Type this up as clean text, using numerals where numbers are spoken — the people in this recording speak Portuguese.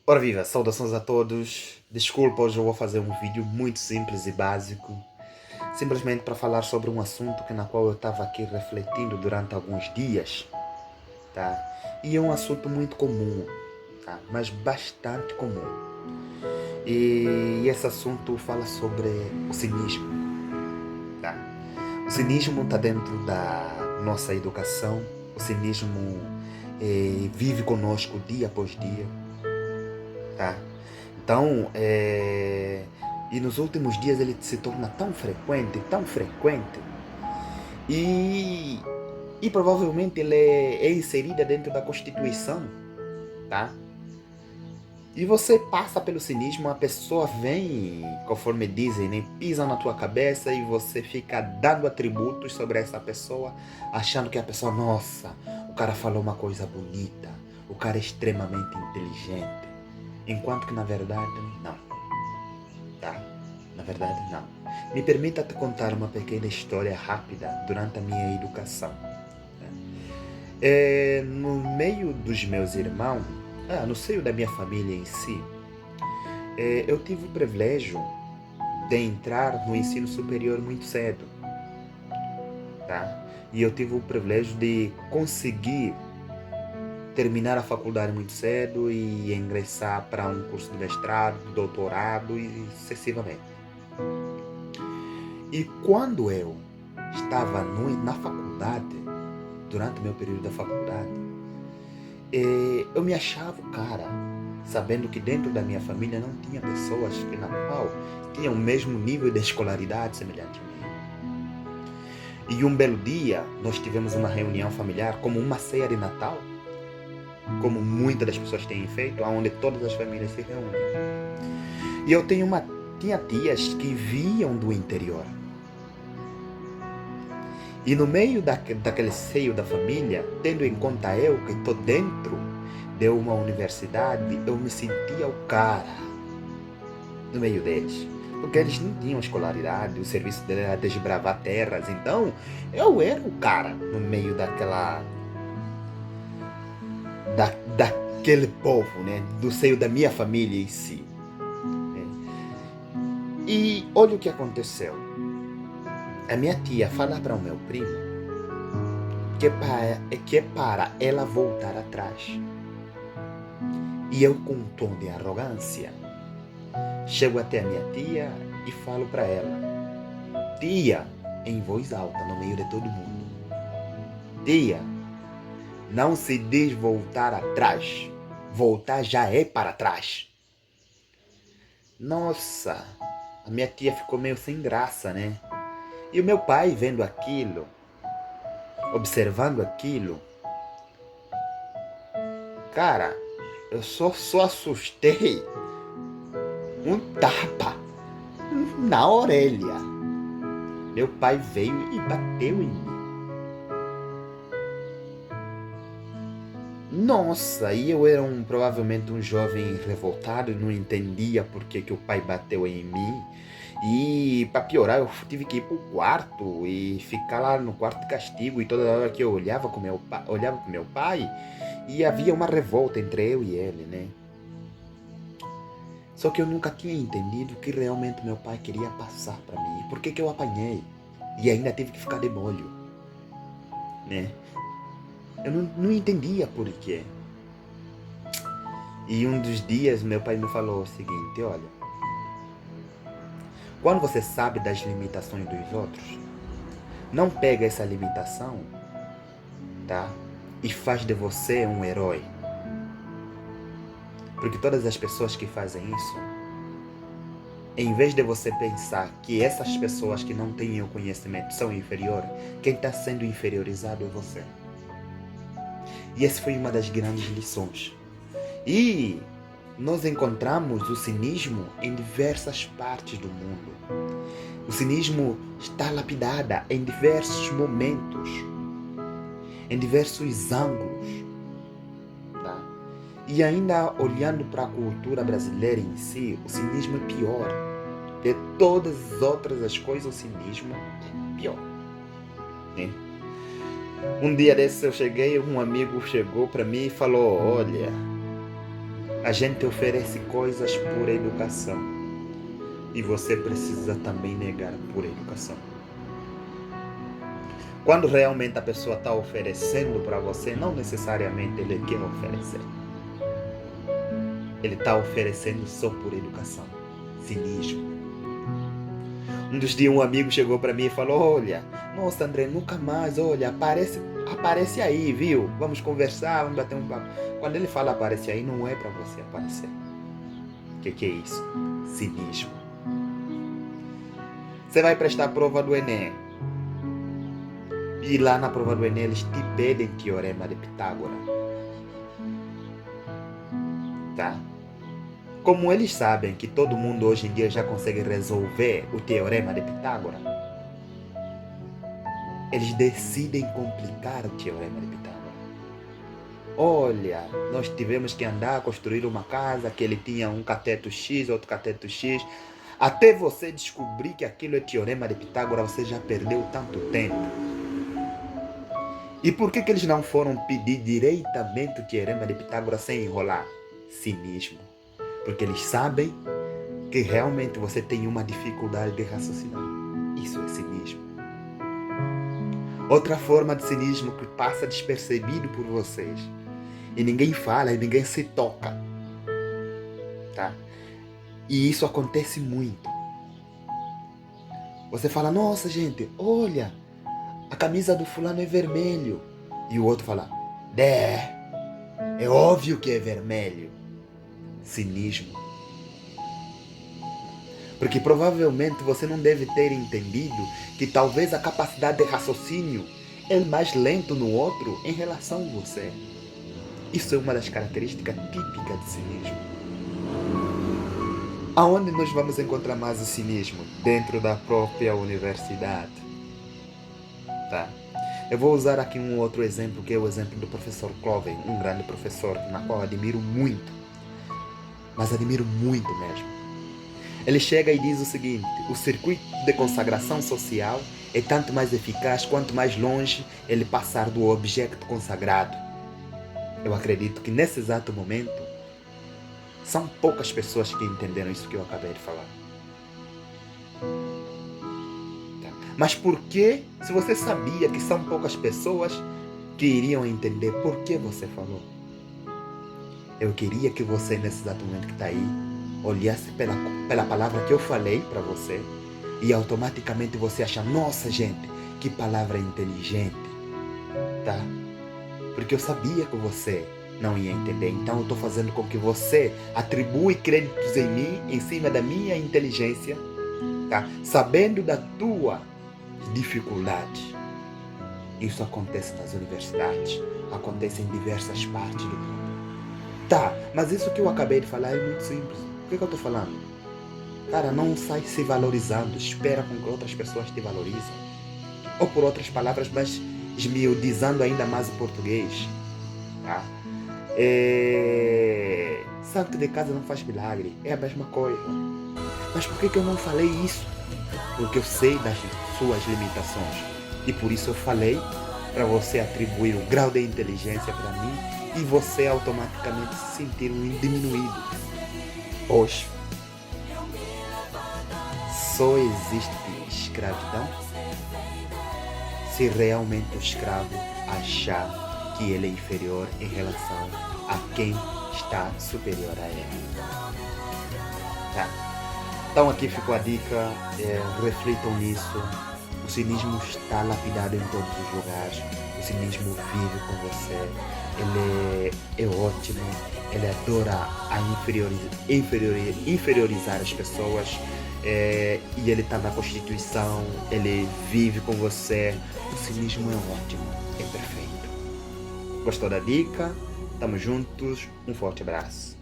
Ora viva, saudações a todos. Desculpa, hoje eu vou fazer um vídeo muito simples e básico, simplesmente para falar sobre um assunto na qual eu estava aqui refletindo durante alguns dias, tá? E é um assunto muito comum, tá? Mas bastante comum. E esse assunto fala sobre o cinismo, tá? O cinismo está dentro da nossa educação. O cinismo vive conosco dia após dia, tá? Então, e nos últimos dias ele se torna tão frequente, e, e provavelmente ele é inserida dentro da Constituição, tá? E você passa pelo cinismo, a pessoa vem, conforme dizem, né, pisa na tua cabeça e você fica dando atributos sobre essa pessoa, achando que a pessoa, nossa, o cara falou uma coisa bonita, o cara é extremamente inteligente, enquanto que na verdade não. Tá? Na verdade, não. Me permita te contar uma pequena história rápida durante a minha educação. Né? No meio dos meus irmãos, no seio da minha família em si, eu tive o privilégio de entrar no ensino superior muito cedo. Tá? E eu tive o privilégio de conseguir terminar a faculdade muito cedo e ingressar para um curso de mestrado, doutorado e sucessivamente. E quando eu estava na faculdade, durante o meu período da faculdade, eu me achava o cara, sabendo que dentro da minha família não tinha pessoas que na qual tinham o mesmo nível de escolaridade semelhante a mim. E um belo dia nós tivemos uma reunião familiar, como uma ceia de Natal, como muitas das pessoas têm feito, onde todas as famílias se reúnem. E eu tinha tias que vinham do interior. E no meio daquele seio da família, tendo em conta eu que estou dentro de uma universidade, eu me sentia o cara no meio deles. Porque eles não tinham escolaridade, o serviço dele era desbravar terras. Então, eu era o cara no meio daquele povo, né? Do seio da minha família em si. Né? E olha o que aconteceu. A minha tia fala para o meu primo que é para ela voltar atrás. E eu, com um tom de arrogância, chego até a minha tia e falo para ela: tia, em voz alta, no meio de todo mundo: tia, não se diz voltar atrás. Voltar já é para trás. Nossa, a minha tia ficou meio sem graça, né? E o meu pai, vendo aquilo, observando aquilo, cara, eu só assustei um tapa na orelha. Meu pai veio e bateu em mim. Nossa, e eu era provavelmente um jovem revoltado e não entendia por que o pai bateu em mim. E para piorar, eu tive que ir pro quarto e ficar lá no quarto de castigo. E toda hora que eu olhava com meu pai, e havia uma revolta entre eu e ele, né? Só que eu nunca tinha entendido o que realmente meu pai queria passar para mim. Por que eu apanhei? E ainda tive que ficar de molho, né? Eu não entendia por quê. E um dos dias meu pai me falou o seguinte: olha, quando você sabe das limitações dos outros, não pega essa limitação, tá? E faz de você um herói. Porque todas as pessoas que fazem isso, em vez de você pensar que essas pessoas que não têm o conhecimento são inferiores, quem está sendo inferiorizado é você. E essa foi uma das grandes lições. E nós encontramos o cinismo em diversas partes do mundo. O cinismo está lapidada em diversos momentos, em diversos ângulos. Tá? E ainda olhando para a cultura brasileira em si, o cinismo é pior. De todas as outras as coisas, o cinismo é pior. Né? Um dia desses um amigo chegou para mim e falou: olha, A gente oferece coisas por educação e você precisa também negar por educação. Quando realmente a pessoa está oferecendo para você, não necessariamente ele quer oferecer. Ele está oferecendo só por educação. Cinismo. Um dos dias um amigo chegou para mim e falou: olha, nossa André, nunca mais, olha, aparece aí, viu? Vamos conversar, vamos bater um papo. Quando ele fala aparece aí, não é para você aparecer. O que é isso? Cinismo. Você vai prestar a prova do Enem. E lá na prova do Enem eles te pedem teorema de Pitágoras. Tá? Como eles sabem que todo mundo hoje em dia já consegue resolver o teorema de Pitágoras, eles decidem complicar o teorema de Pitágoras. Olha, nós tivemos que andar a construir uma casa que ele tinha um cateto X, outro cateto X. Até você descobrir que aquilo é teorema de Pitágoras, você já perdeu tanto tempo. E por que eles não foram pedir diretamente o teorema de Pitágoras sem enrolar? Cinismo. Porque eles sabem que realmente você tem uma dificuldade de raciocinar. Isso é cinismo. Outra forma de cinismo que passa despercebido por vocês. E ninguém fala, e ninguém se toca. Tá? E isso acontece muito. Você fala, nossa gente, olha, a camisa do fulano é vermelho. E o outro fala, é óbvio que é vermelho. Cinismo. Porque provavelmente você não deve ter entendido que talvez a capacidade de raciocínio é mais lento no outro em relação a você. Isso é uma das características típicas de cinismo. Aonde nós vamos encontrar mais o cinismo? Dentro da própria universidade. Tá? Eu vou usar aqui um outro exemplo, que é o exemplo do professor Cloven, um grande professor, na qual admiro muito. Mas admiro muito mesmo. Ele chega e diz o seguinte: o circuito de consagração social é tanto mais eficaz quanto mais longe ele passar do objeto consagrado. Eu acredito que nesse exato momento são poucas pessoas que entenderam isso que eu acabei de falar. Mas por que, se você sabia que são poucas pessoas que iriam entender, por que você falou? Eu queria que você, nesse exato momento que está aí, olhasse pela palavra que eu falei para você e automaticamente você acha, nossa gente, que palavra inteligente, tá? Porque eu sabia que você não ia entender, então eu estou fazendo com que você atribui créditos em mim, em cima da minha inteligência, tá? Sabendo da tua dificuldade. Isso acontece nas universidades, acontece em diversas partes do mundo. Tá, mas isso que eu acabei de falar é muito simples. O que eu estou falando? Cara, não sai se valorizando, espera com que outras pessoas te valorizem. Ou por outras palavras, mas esmiuçando ainda mais o português. Tá? Santo de casa não faz milagre, é a mesma coisa. Mas por que eu não falei isso? Porque eu sei das suas limitações. E por isso eu falei para você atribuir o grau de inteligência para mim e você automaticamente se sentir diminuído. Hoje, só existe escravidão se realmente o escravo achar que ele é inferior em relação a quem está superior a ele. Tá? Então aqui ficou a dica, reflitam nisso. O cinismo está lapidado em todos os lugares. O cinismo vive com você. Ele é ótimo. Ele adora a inferiorizar as pessoas. E ele está na Constituição. Ele vive com você. O cinismo é ótimo. É perfeito. Gostou da dica? Tamo juntos. Um forte abraço.